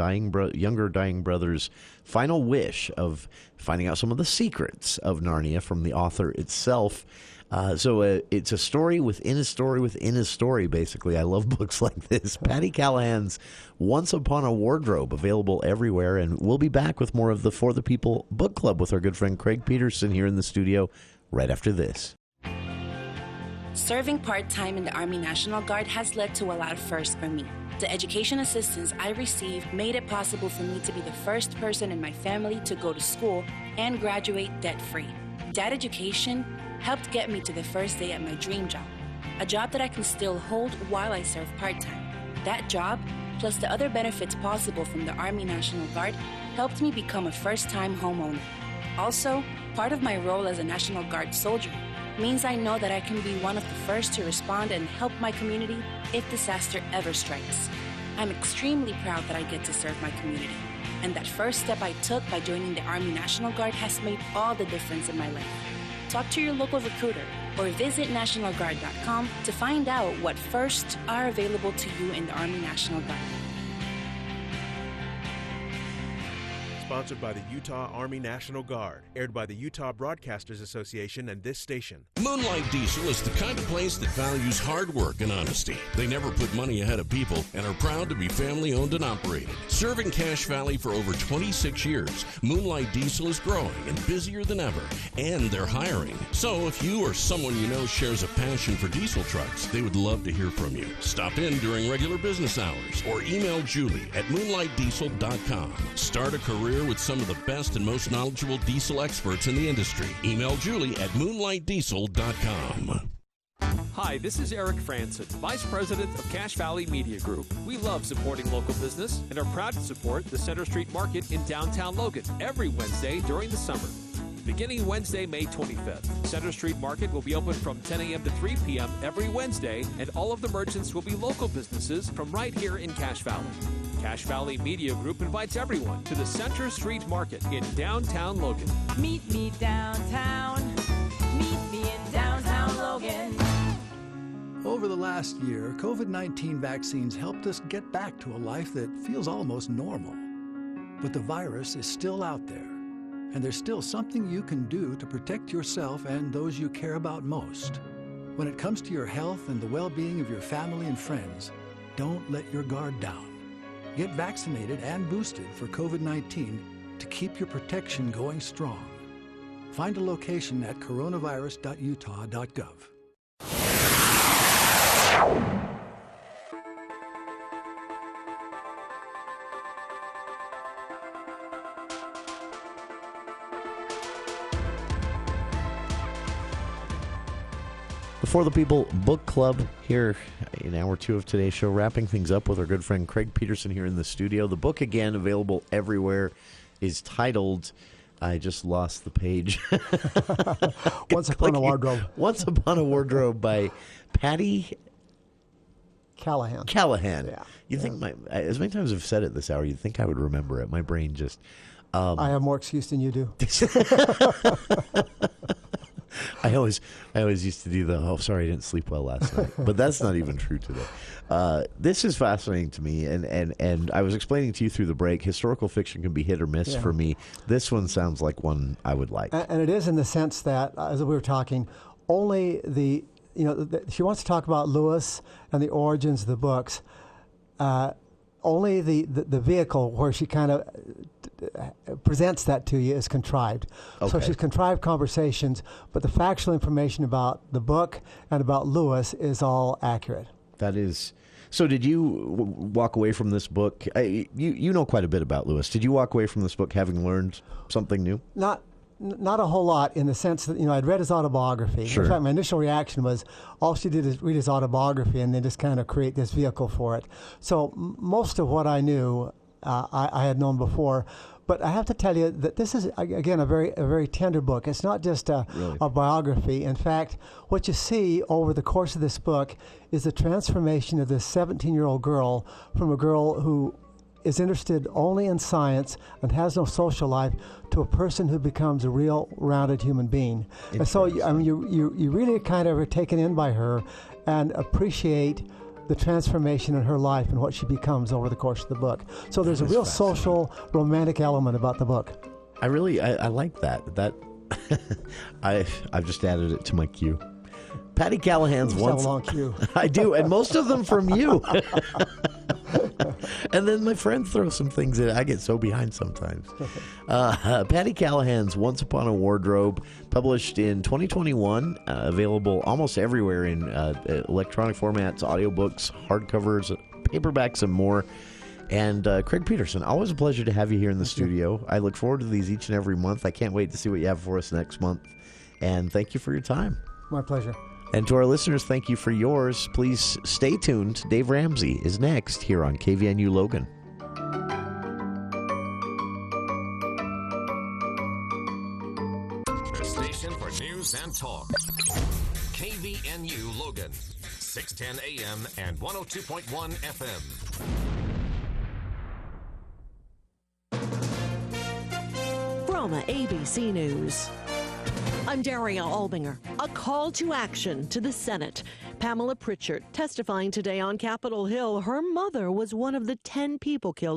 Speaker 18: younger dying brother's final wish of finding out some of the secrets of Narnia from the author itself. So it's a story within a story within a story, basically. I love books like this. Patty Callahan's Once Upon a Wardrobe, available everywhere. And we'll be back with more of the For the People Book Club with our good friend Craig Petersen here in the studio right after this.
Speaker 4: Serving part-time in the Army National Guard has led to a lot of firsts for me. The education assistance I received made it possible for me to be the first person in my family to go to school and graduate debt-free. That education helped get me to the first day at my dream job. a job that I can still hold while I serve part-time. That job, plus the other benefits possible from the Army National Guard, helped me become a first-time homeowner. Also, part of my role as a National Guard soldier means I know that I can be one of the first to respond and help my community if disaster ever strikes. I'm extremely proud that I get to serve my community, and that first step I took by joining the Army National Guard has made all the difference in my life. Talk to your local recruiter or visit nationalguard.com to find out what firsts are available to you in the Army National Guard.
Speaker 5: Sponsored by the Utah Army National Guard. Aired by the Utah Broadcasters Association and this station.
Speaker 6: Moonlight Diesel is the kind of place that values hard work and honesty. They never put money ahead of people and are proud to be family owned and operated. Serving Cache Valley for over 26 years, Moonlight Diesel is growing and busier than ever, and they're hiring. So if you or someone you know shares a passion for diesel trucks, they would love to hear from you. Stop in during regular business hours or email Julie at moonlightdiesel.com. Start a career with some of the best and most knowledgeable diesel experts in the industry. Email Julie at moonlightdiesel.com.
Speaker 9: Hi, this is Eric Franson, Vice President of Cache Valley Media Group. We love supporting local business and are proud to support the Center Street Market in downtown Logan every Wednesday during the summer. Beginning Wednesday, May 25th, Center Street Market will be open from 10 a.m. to 3 p.m. every Wednesday, and all of the merchants will be local businesses from right here in Cache Valley. Cache Valley Media Group invites everyone to the Center Street Market in downtown Logan.
Speaker 7: Meet me downtown. Meet me in downtown Logan.
Speaker 8: Over the last year, COVID-19 vaccines helped us get back to a life that feels almost normal. But the virus is still out there, and there's still something you can do to protect yourself and those you care about most. When it comes to your health and the well-being of your family and friends, don't let your guard down. Get vaccinated and boosted for COVID-19 to keep your protection going strong. Find a location at coronavirus.utah.gov.
Speaker 18: For the People Book Club here in hour 2 of today's show, wrapping things up with our good friend Craig Petersen here in the studio. The book, again, available everywhere, is titled, I just lost the page.
Speaker 19: Once Upon a Wardrobe.
Speaker 18: Once Upon a Wardrobe by Pattti
Speaker 19: Callahan.
Speaker 18: Yeah. You think as many times as I've said it this hour, you'd think I would remember it. My brain just...
Speaker 19: I have more excuse than you do.
Speaker 18: I always used to do sorry, I didn't sleep well last night. But that's not even true today. This is fascinating to me, and I was explaining to you through the break, historical fiction can be hit or miss for me. This one sounds like one I would like.
Speaker 19: And it is in the sense that, as we were talking, only she wants to talk about Lewis and the origins of the books. Only the vehicle where she kind of presents that to you is contrived.
Speaker 18: Okay.
Speaker 19: So she's contrived conversations, but the factual information about the book and about Lewis is all accurate.
Speaker 18: That is. So did you walk away from this book? You know quite a bit about Lewis. Did you walk away from this book having learned something new?
Speaker 19: Not a whole lot, in the sense that, I'd read his autobiography.
Speaker 18: Sure.
Speaker 19: In fact, my initial reaction was all she did is read his autobiography and then just kind of create this vehicle for it. So most of what I knew, I had known before. But I have to tell you that this is, again, a very tender book. It's not just a biography. In fact, what you see over the course of this book is the transformation of this 17-year-old girl from a girl who is interested only in science and has no social life to a person who becomes a real rounded human being. And so, you really kind of are taken in by her and appreciate the transformation in her life and what she becomes over the course of the book. So there's a real social, romantic element about the book.
Speaker 18: I like that. That I've just added it to my queue. Pattti Callahan's
Speaker 19: You have a long queue.
Speaker 18: I do, and most of them from you. And then my friend throws some things in. I get so behind sometimes. Pattti Callahan's Once Upon a Wardrobe, published in 2021, available almost everywhere in electronic formats, audiobooks, hardcovers, paperbacks, and more. And Craig Petersen, always a pleasure to have you here in the studio. I look forward to these each and every month. I can't wait to see what you have for us next month. And thank you for your time.
Speaker 19: My pleasure.
Speaker 18: And to our listeners, thank you for yours. Please stay tuned. Dave Ramsey is next here on KVNU Logan.
Speaker 10: The station for news and talk. KVNU Logan, 610 AM and 102.1 FM.
Speaker 11: From ABC News, I'm Daria Albinger. A call to action to the Senate. Pamela Pritchard testifying today on Capitol Hill. Her mother was one of the 10 people killed